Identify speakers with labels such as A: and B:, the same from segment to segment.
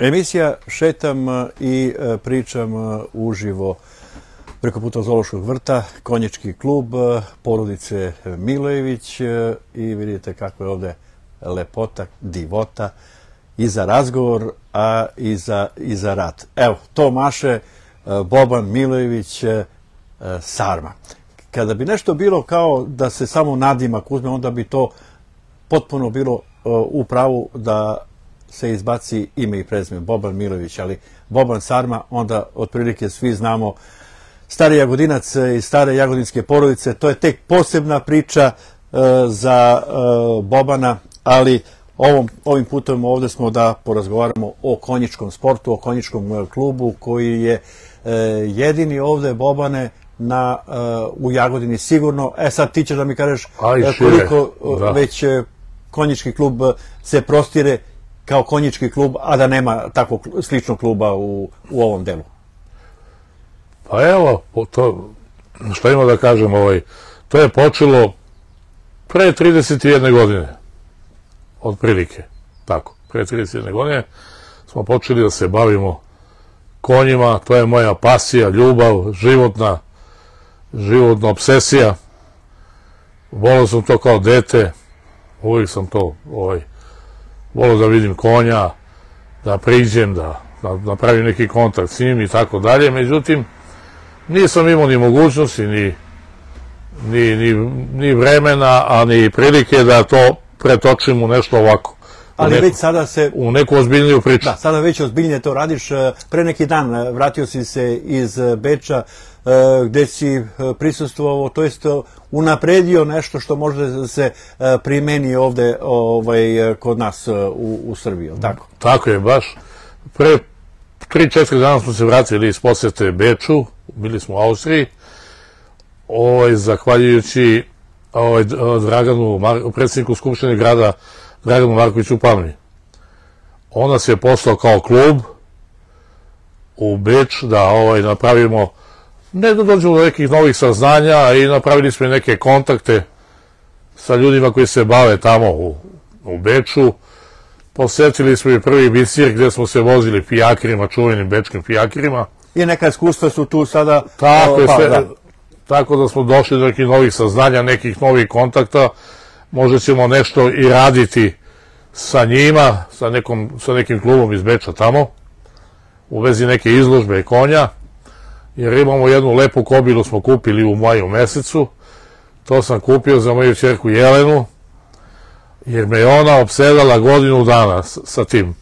A: Emisija Šetam i pričam uživo preko puta Zoološkog vrta, konjički klub porodice Milojević i vidite kako je ovde lepota, divota i za razgovor, a i za rad. Evo, to maše Boban Milojević Sarma. Kada bi nešto bilo kao da se samo nadimak uzme, onda bi to potpuno bilo u pravu da se izbaci ime i prezime Boban Milojević, ali Boban Sarma, onda otprilike svi znamo stari Jagodinac i stare jagodinske porodice. To je tek posebna priča za Bobana, ali ovim putem ovde smo da porazgovaramo o konjičkom sportu, o konjičkom klubu koji je jedini ovde, Bobane, u Jagodini sigurno. Sad ti ćeš da mi kažeš koliko već konjički klub se prostire kao konjički klub, a da nema takvog sličnog kluba u ovom delu.
B: Pa evo, što ima da kažem, to je počelo pre 31 godine, otprilike, tako, pre 31 godine smo počeli da se bavimo konjima, to je moja pasija, ljubav, životna obsesija, volio sam to kao dete, uvijek sam to, volio da vidim konja, da priđem, da napravim neki kontakt s njim i tako dalje, međutim, nisam imao ni mogućnosti, ni vremena, a ni prilike da to pretočim u nešto ovako.
A: Ali već sada se...
B: U neku ozbiljniju priču.
A: Da, sada već ozbiljnije to radiš. Pre neki dan vratio si se iz Beča, gde si prisustvovao, to jest unapredio nešto što može da se primeni ovde kod nas u Srbiji, tako?
B: Tako je, baš. Pre 3-4 dana smo se vratili iz posete Beču, bili smo u Austriji, zahvaljujući predsjedniku Skupštine grada Draganu Markoviću Palmi. On nas je poslao kao klub u Beč da napravimo, ne da dođemo do nekih novih saznanja, i napravili smo neke kontakte sa ljudima koji se bave tamo u Beču. Posetili smo i prvi bicir gde smo se vozili pijakrima, čuvenim bečkim pijakrima.
A: I neka iskustva su tu sada...
B: Tako da smo došli do nekih novih saznanja, nekih novih kontakta. Možda ćemo nešto i raditi sa njima, sa nekim klubom iz Beča tamo, u vezi neke izložbe konja, jer imamo jednu lepu kobilu, smo kupili u maju mesecu. To sam kupio za moju ćerku Jelenu, jer me je ona opsedala godinu dana sa tim,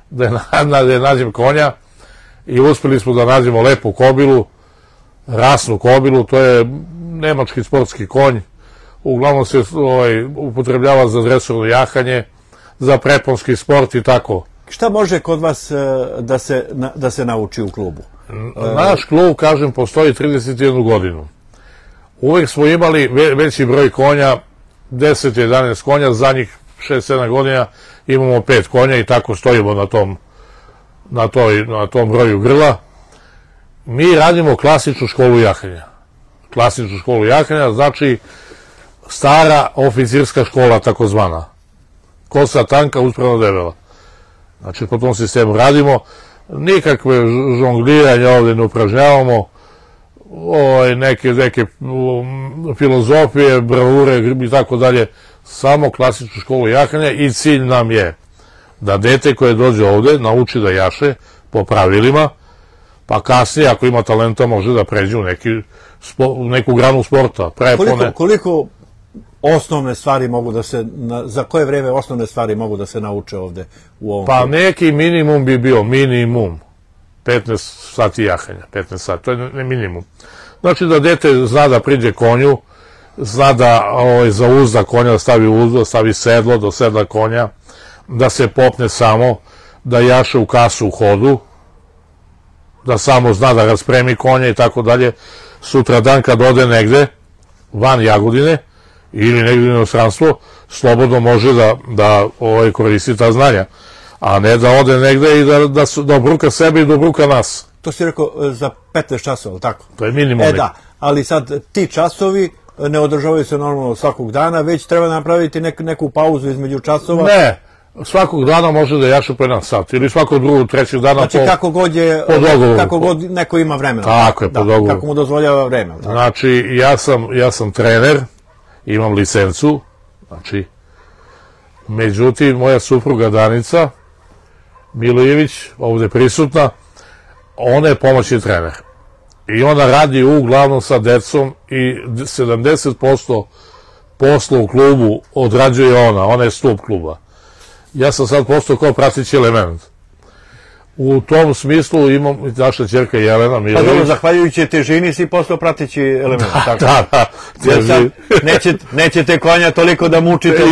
B: da je nađem konja, i uspeli smo da nađemo lepu kobilu, rasnu kobilu. To je nemački sportski konj, uglavnom se upotrebljava za dresovno jahanje, za preponski sport i tako.
A: Šta može kod vas da se nauči u klubu?
B: Naš klub, kažem, postoji 31 godinu. Uvek smo imali veći broj konja, 10-11 konja, zadnjih 6-7 godina imamo 5 konja i tako stojimo na tom broju grla. Mi radimo klasičnu školu jahanja. Klasičnu školu jahanja znači stara oficirska škola, takozvana. Kosa tanka, uspravno debela. Znači, po tom sistemu radimo. Nikakve žongliranje ovde ne upražnjavamo, neke filozofije, bravure i tako dalje. Samo klasičnu školu jahanja, i cilj nam je da dete koje dođe ovde nauči da jaše po pravilima, pa kasnije, ako ima talenta, može da pređe u neku granu sporta.
A: Koliko osnovne stvari mogu da se, za koje vreme osnovne stvari mogu da se nauče ovde u ovom?
B: Pa neki minimum bi bio, minimum 15 sati jahanja, 15 sati, to je minimum. Znači da dete zna da priđe konju, zna da zauzda konja, da stavi uzdo, stavi sedlo do sedla konja, da se popne samo, da jaše u kasu u hodu, da samo zna da raspremi konja i tako dalje. Sutra dan kad ode negde, van Jagodine, ili negde u inostranstvo, slobodno može da koristi ta znanja, a ne da ode negde i da obruka sebe i da obruka nas.
A: To si rekao za 15 časova, tako?
B: To je minimum.
A: Da, ali sad ti časovi ne održavaju se normalno svakog dana, već treba napraviti neku pauzu između časova.
B: Ne, Svakog dana može da jaše po 1 sat ili svakog drugog, trećeg dana
A: znači, kako god neko ima vremena.
B: Tako je, po dogovoru.
A: Kako mu dozvoljava vreme.
B: Znači, ja sam trener, imam licencu, znači, međutim, moja supruga Danica Milojević, ovde prisutna, ona je pomoćni trener. I ona radi uglavnom sa decom i 70% posla u klubu odrađuje ona je stup kluba. Ja sam sad postao kao prateći element. U tom smislu imam naša ćerka Jelena Milojević.
A: Pa dobro, zahvaljujući težini si postao prateći element.
B: Da.
A: Nećete konja toliko da mučite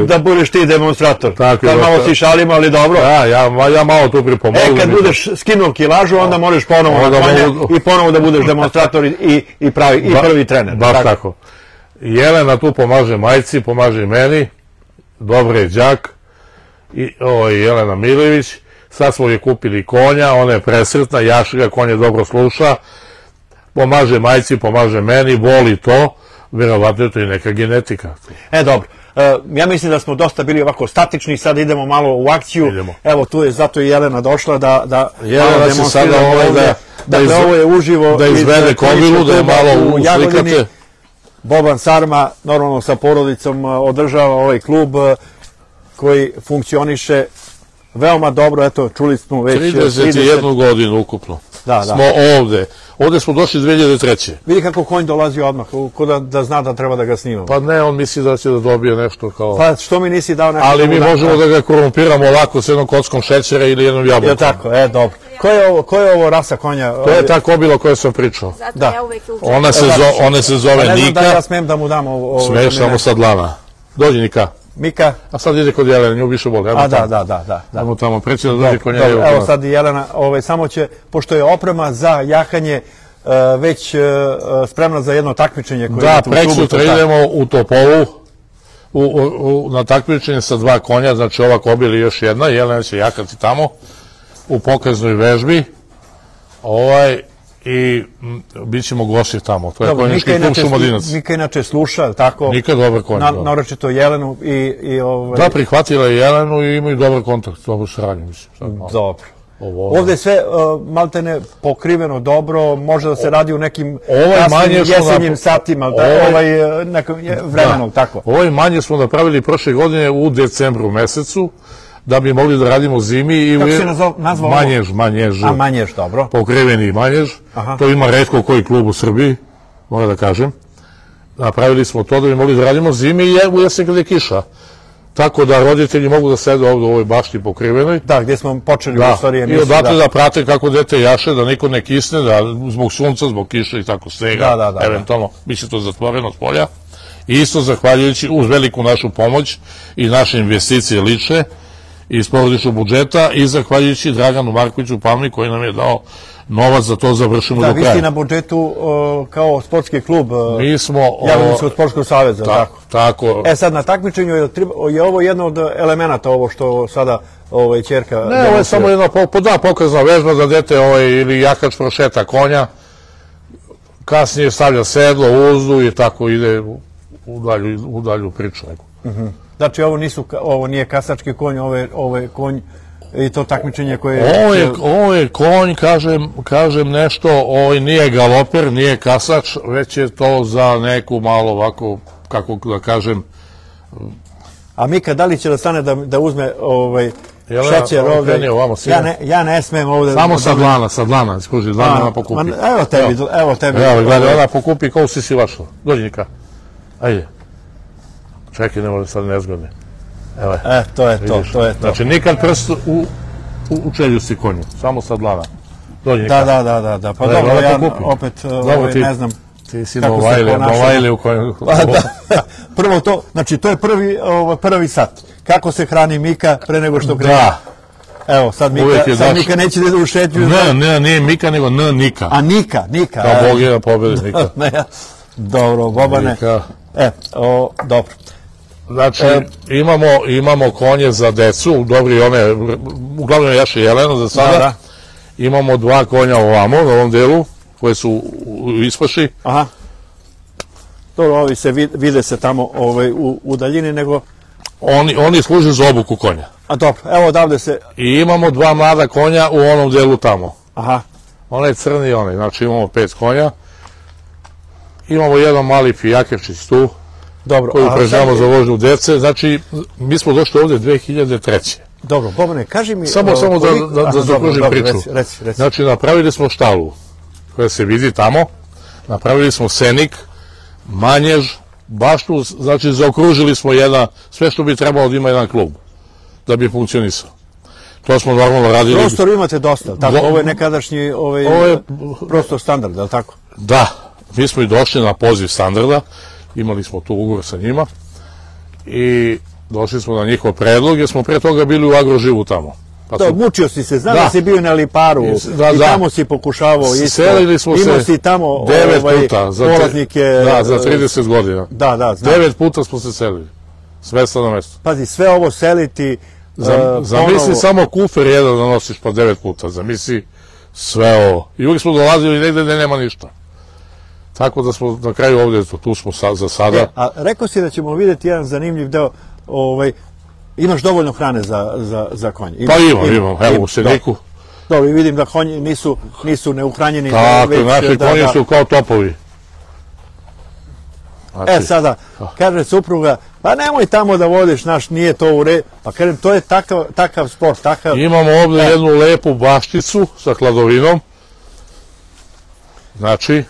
A: da budeš ti demonstrator. Kad malo si šalimo, ali dobro.
B: Da, ja malo tu pripomogam.
A: Kad budeš skinuo kilažu, onda možeš ponovo na konja i ponovo da budeš demonstrator i prvi trener.
B: Baš tako. Jelena tu pomaže majci, pomaže meni. Dobre je đak. Ovo je Jelena Milojević. Sad smo je kupili konja, ona je presretna, jaše ga, konje dobro sluša, pomaže majci, pomaže meni, voli to, verovatno je to i neka genetika.
A: Dobro, ja mislim da smo dosta bili ovako statični, sad idemo malo u akciju, evo tu je zato i Jelena došla da
B: Jelena se sada
A: dakle ovo je uživo
B: da izvede komilu, da je malo uslikate.
A: Boban Sarma, normalno sa porodicom, održava ovaj klub koji funkcioniše veoma dobro, eto, čuli smo već
B: 31 godinu ukupno. Smo ovde. Ovde smo došli 2003.
A: Vidi kako konj dolazi odmah, ko da zna da treba da ga snimamo.
B: Pa ne, on misli da će da dobije nešto kao...
A: Pa što mi nisi dao nešto...
B: Ali mi možemo da ga korumpiramo ovako s jednom kockom šećera ili jednom jabukom.
A: Je tako, dobro. Ko je ovo rasa konja?
B: To je ta kobila koja sam pričao. Ona se zove Nika.
A: Ne znam da ja smem da mu dam ovo...
B: Smeš samo sa dlana. Dođi Nika.
A: Mika.
B: A sad ide kod Jelena, nju više boli.
A: Da.
B: Ajmo tamo, preći da dođe kod nje.
A: Evo sad Jelena, samo će, pošto je oprema za jahanje već spremna za jedno takmičenje.
B: Da, prećutra idemo u Topolu na takmičenje sa 2 konja, znači ova kobila i još jedna, Jelena će jahati tamo u pokaznoj vežbi. I bit ćemo gosti tamo. To je konjički klub Šumadinac.
A: Mika inače sluša, tako?
B: Nika dobar konj.
A: Naročito Jelenu i...
B: Da, prihvatila je Jelenu i imaju dobar kontakt, dobro saradnju, mislim.
A: Dobro. Ovde je sve maltene pokriveno dobro, može da se radi u nekim kasnim jesenjim satima, nekom vremenom, tako.
B: Ovo manje smo napravili prošle godine u decembru mesecu, da bi mogli da radimo zimi.
A: Kako se nazvao ovo?
B: Manjež.
A: A, manjež, dobro.
B: Pokriveni manjež. To ima retko koji klub u Srbiji, moram da kažem. Napravili smo to da bi mogli da radimo zimi i u jesen kada je kiša. Tako da roditelji mogu da sede ovde u ovoj bašti pokrivenoj.
A: Da, gdje smo počeli u istoriji emisiju.
B: I odatle da prate kako dete jaše, da niko ne kisne, da zbog sunca, zbog kiše i tako snega, eventualno bit će to zatvoreno s polja. I isto zahvaljujući uz veliku našu pomoć i naše investicije lične iz porodičnog budžeta i zahvaljujući Draganu Markoviću Palmi koji nam je dao novac za to završimo do kraja.
A: Da, vi ste na budžetu kao sportski klub Jagodinskog sportskog saveza, tako?
B: Tako.
A: Sad na takmičenju je ovo jedno od elemenata, ovo što sada ćerka...
B: Ne, ovo je samo jedna pokazna vežba da dete ili jakač prošeta konja, kasnije stavlja sedlo, uzdu i tako ide u dalju priču neku.
A: Znači ovo nije kasački konj, ovo je konj i to takmičenje koje...
B: Ovo je konj, kažem nešto, nije galoper, nije kasač, već je to za neku malo ovako, kako da kažem...
A: A Mika, da li će da stane da uzme šećer ovde? Ja ne smem ovde...
B: Samo sa dlana, skuži, dlana ona pokupi.
A: Evo tebi.
B: Evo, gledaj, ona pokupi kao si vašla. Dođi Nika, ajde. Čekaj, ne može sad nezgodne. Evo je.
A: To je to.
B: Znači, nikad prst u čeljusti konju, samo sa dlana. Dođi Nika.
A: Da. Pa dobro, ja opet ne znam
B: ti si Novajli u konju.
A: Prvo to, znači to je prvi sat. Kako se hrani Mika pre nego što krene?
B: Da.
A: Evo, sad Mika neće da ide u šetnju.
B: Ne, nije Mika, nego Nika.
A: A Nika.
B: Kao Bog je da pobedi Nika.
A: Dobro, Bobane. Dobro.
B: Znači, imamo konje za decu, dobri one, uglavnom jaše Jelena za sada. Imamo 2 konja ovamo, na ovom delu, koje su u ispaši.
A: Dobro, ovi se vide se tamo u daljini, nego
B: Oni služe za obuku konja.
A: A dobro, evo odavde se...
B: I imamo 2 mlada konja u onom delu tamo.
A: Aha.
B: Onaj crni i onaj, znači imamo 5 konja. Imamo jedan mali pijakevčić tu,
A: Dobro.
B: koji upražnjamo za vožnju dece. Znači, mi smo došli ovde 2003.
A: Dobro, Bobane, kaži mi...
B: Samo da zaokružim priču.
A: Reci.
B: Znači, napravili smo štalu koja se vidi tamo, napravili smo senik, manjež, baštu, znači zaokružili smo sve što bi trebalo da ima jedan klub, da bi funkcionisao. To smo normalno radili.
A: Prostor imate dosta, tako? Ovo je nekadašnji prostor standard, je li tako?
B: Da, mi smo i došli na poziv standarda, imali smo tu ugovor sa njima i došli smo na njihov predlog, jer smo pre toga bili u Agroživu tamo.
A: Da, mučio si se, znam da si bio na Liparu i tamo si pokušavao isto.
B: Selili smo se 9 puta,
A: polaznike...
B: Da, za 30 godina.
A: Da, znam.
B: 9 puta smo se selili, s mesta na mesto.
A: Pazi, sve ovo seliti...
B: Zamisli samo kufer jedan da nosiš pa 9 puta, zamisli sve ovo. I uvijek smo dolazili negde gde nema ništa. Tako da smo na kraju ovdje, tu smo za sada.
A: A rekao si da ćemo vidjeti jedan zanimljiv deo, imaš dovoljno hrane za konje?
B: Pa imam, evo u sediku.
A: Dobro, i vidim da konji nisu neuhranjeni.
B: Tako, naši konji su kao topovi.
A: Sada, kaže supruga, pa nemoj tamo da vodiš, nije to u redu. Pa kažem, to je takav sport, takav...
B: Imamo ovdje jednu lepu bašticu sa hladovinom. Znači,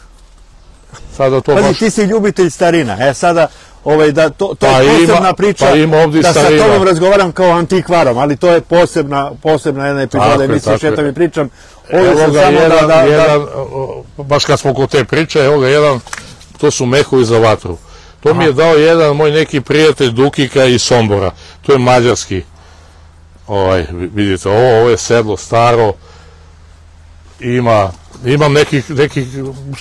B: sada to baš...
A: Pazi, ti si ljubitelj starina, sada... To je posebna priča, da sa tobom razgovaram kao antikvarom, ali to je posebna jedna epizoda emisije Šetam i pričam.
B: Evo ga jedan, baš kad smo kod te priče, evo ga jedan, to su mehovi za vatru. To mi je dao jedan moj neki prijatelj Dukika iz Sombora, to je mađarski. Vidite, ovo je sedlo staro, imam nekih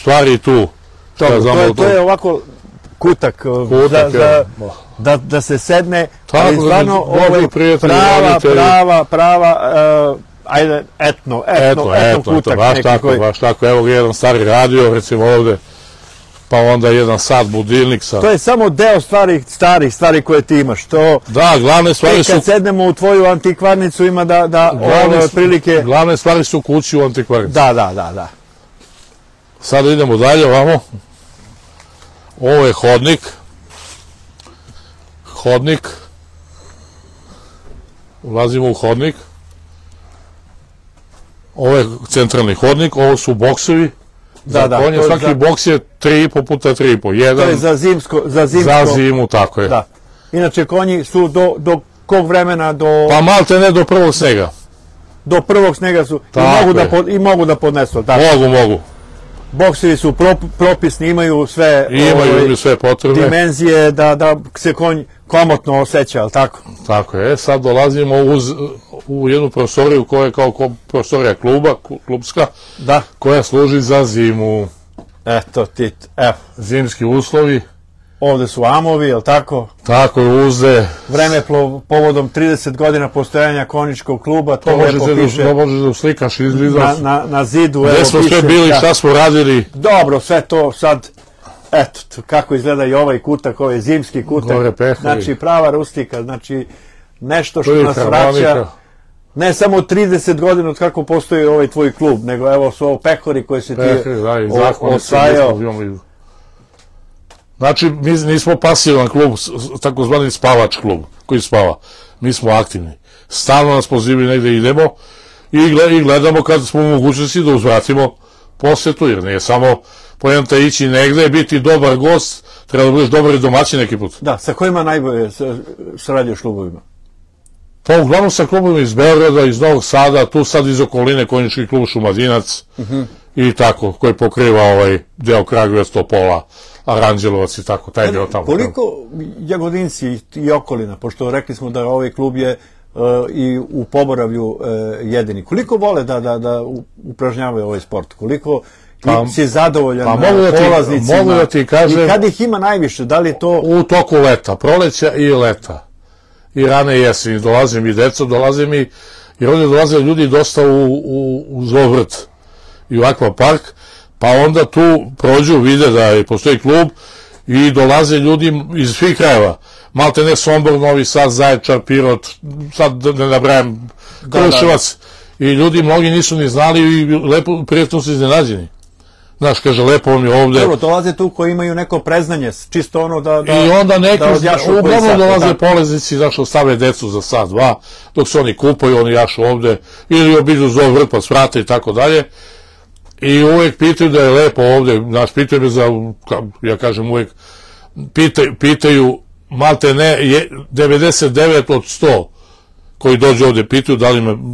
B: stvari tu.
A: To je ovako... kutak, da se sedne, ali stvarno prava, ajde, etno kutak.
B: Baš tako, evo ga jedan stari radio, recimo ovde, pa onda jedan sad budilnik sa...
A: To je samo deo starih stvari koje ti imaš.
B: Da, glavne stvari su...
A: Kad sednemo u tvoju antikvarnicu ima da otprilike...
B: Glavne stvari su kući u antikvarnici.
A: Da.
B: Sada idemo dalje, ovamo. Ovo je hodnik, ulazimo u hodnik, ovo je centralni hodnik, ovo su boksovi, za konje, svaki boks je 3,5 puta 3,5,
A: to je za
B: zimu, tako je.
A: Inače, konji su do kog vremena
B: Pa malte ne do prvog snega.
A: Do prvog snega su i mogu da podnesu.
B: Mogu.
A: Boksevi su propisni, imaju sve
B: potrebne
A: dimenzije da se konj komotno osjeća, ali tako?
B: Tako je, sad dolazimo u jednu prostoriju koja je kao prostorija klubska, koja služi za zimu.
A: Eto,
B: zimski uslovi.
A: Ovde su amovi, je li tako?
B: Tako je, uzde.
A: Vreme povodom 30 godina postojanja konjičkog kluba, to lepo piše.
B: To možeš da uslikaš izgleda.
A: Na zidu, evo piše.
B: Gde smo sve bili, šta smo radili.
A: Dobro, sve to sad, eto, kako izgleda i ovaj kutak, ovaj zimski kutak. Znači, prava rustika, znači, nešto što nas vraća. Ne samo 30 godina od kako postoji ovaj tvoj klub, nego evo su ovo pehori koje se ti osvajao.
B: Znači, mi nismo pasivan klub, takozvani spavač klub, koji spava. Mi smo aktivni. Stalno nas pozivaju negde idemo i gledamo kad smo u mogućnosti da uzvratimo posetu, jer nije samo poenta ići negde, biti dobar gost, treba da budeš dobar i domaćin neki put.
A: Da, sa kojima najbolje sarađuješ klubovima?
B: Pa uglavnom sa klubovima iz Beograda, iz Novog Sada, tu sad iz okoline konjički klub Šumadinac i tako, koji pokriva ovaj deo Kragujevac, Topola, Aranđelovac i tako, taj deo tamo.
A: Koliko Jagodinci i okolina, pošto rekli smo da ovaj klub je i u Poboravlju jedini, koliko vole da upražnjavaju ovaj sport? Koliko si zadovoljan polaznicima?
B: Mogu da ti kažem...
A: I kad ih ima najviše? Da li je to...
B: U toku leta, proleća i leta. I rane jeseni, dolazim i deca, dolazim i... Jer ovdje dolaze ljudi dosta u Zlovrt i u akvapark, pa onda tu prođu, vide da postoji klub i dolaze ljudi iz svih krajeva. malte ne Sombor, Novi Sad, Zaječar, Pirot, sad da ne nabrajam, Kruševac, i ljudi mnogi nisu ni znali i lepo, prijatno su iznenađeni. Znaš, kaže, lepo vam je ovde.
A: Dobro, dolaze tu koji imaju neko preznanje, čisto ono da
B: i onda neki, uglavnom dolaze
A: da.
B: polaznici, zašto stave decu za sat, dva, dok se oni kupaju, oni jašu ovde, ili obiđu zov vrt pa svrate i tako dalje. I uvek pitaju da je lepo ovde, znaš, pitaju me za, ja kažem uvek, pitaju, malte ne, 99 od 100 koji dođu ovde pitaju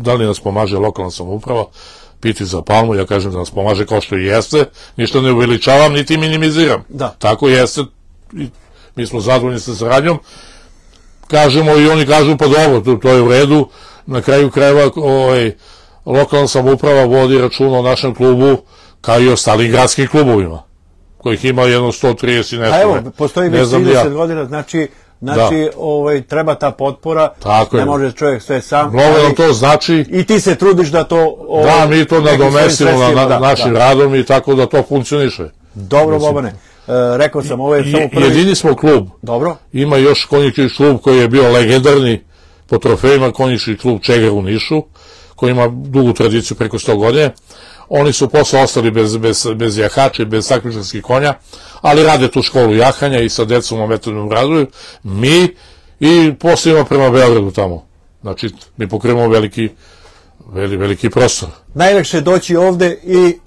B: da li nas pomaže lokalna samouprava, pitaju za Palmu, ja kažem da nas pomaže kao što i jeste, ništa ne uveličavam, niti minimiziram.
A: Da.
B: Tako jeste, mi smo zadovoljni sa saradnjom, kažemo i oni kažu pa dobro, to je u redu, na kraju krajeva lokalna samouprava vodi računa o našem klubu kao i ostalim gradskim klubovima, kojih ima jedno 130 i nešto.
A: A evo, postoji već 30 godina, znači treba ta potpora, ne može čovjek sve sam.
B: Mnogo nam to znači.
A: I ti se trudiš da to...
B: Da, mi to nadomestimo našim radom i tako da to funkcioniše.
A: Dobro, Bobane. Rekao sam, ovo je samo prvi...
B: Jedini smo klub.
A: Dobro.
B: Ima još konjički klub koji je bio legendarni po trofejima, konjički klub Čegar u Nišu, koji ima dugu tradiciju preko 100 godine. Oni su posle ostali bez jahača i bez takmičarskih konja, ali rade tu školu jahanja i sa decom u metodnom razvoju. Mi i posle imamo prema Beogradu tamo. Znači, mi pokrivamo veliki prostor.
A: Najlakše doći ovde i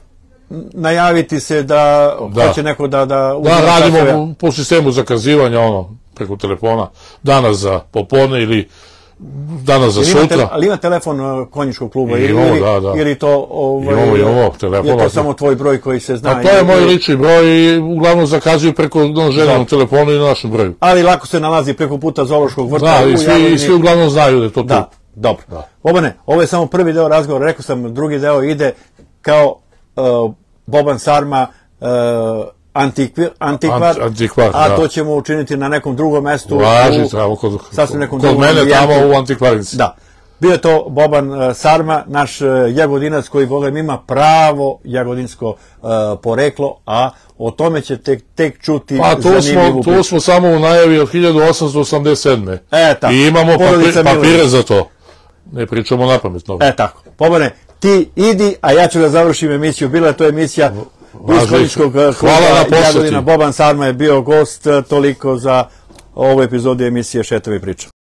A: najaviti se da hoće neko da... Da,
B: radimo po sistemu zakazivanja, preko telefona, danas za popodne ili danas za sutra.
A: Ali ima telefon konjičkog kluba ili to...
B: Imamo telefon.
A: Je to samo tvoj broj koji se zna?
B: A to je moj lični broj i uglavnom zakazuju preko željenom telefonu i na našem broju.
A: Ali lako se nalazi preko puta Zoološkog vrta.
B: Da, i svi uglavnom znaju da je to tu.
A: Da, dobro. Bobane, ovo je samo prvi deo razgovora, rekao sam, drugi deo ide kao Boban Sarma, antikvar, a to ćemo učiniti na nekom drugom mestu.
B: Važi, treba, kod mene tamo u antikvarnici.
A: Da. Bio je to Boban Sarma, naš Jagodinac koji, Boga mi, ima pravo jagodinsko poreklo, a o tome će tek čuti zanimljivu priču.
B: Tu smo samo u najavi od 1887. I imamo papire za to. Ne pričamo napamet.
A: Tako. Bobane, ti idi, a ja ću da završim emisiju. Bila je to emisija iz konjičkog kluba Jagodina. Boban Sarma je bio gost, toliko za ovu epizodu emisije Šetovi priča.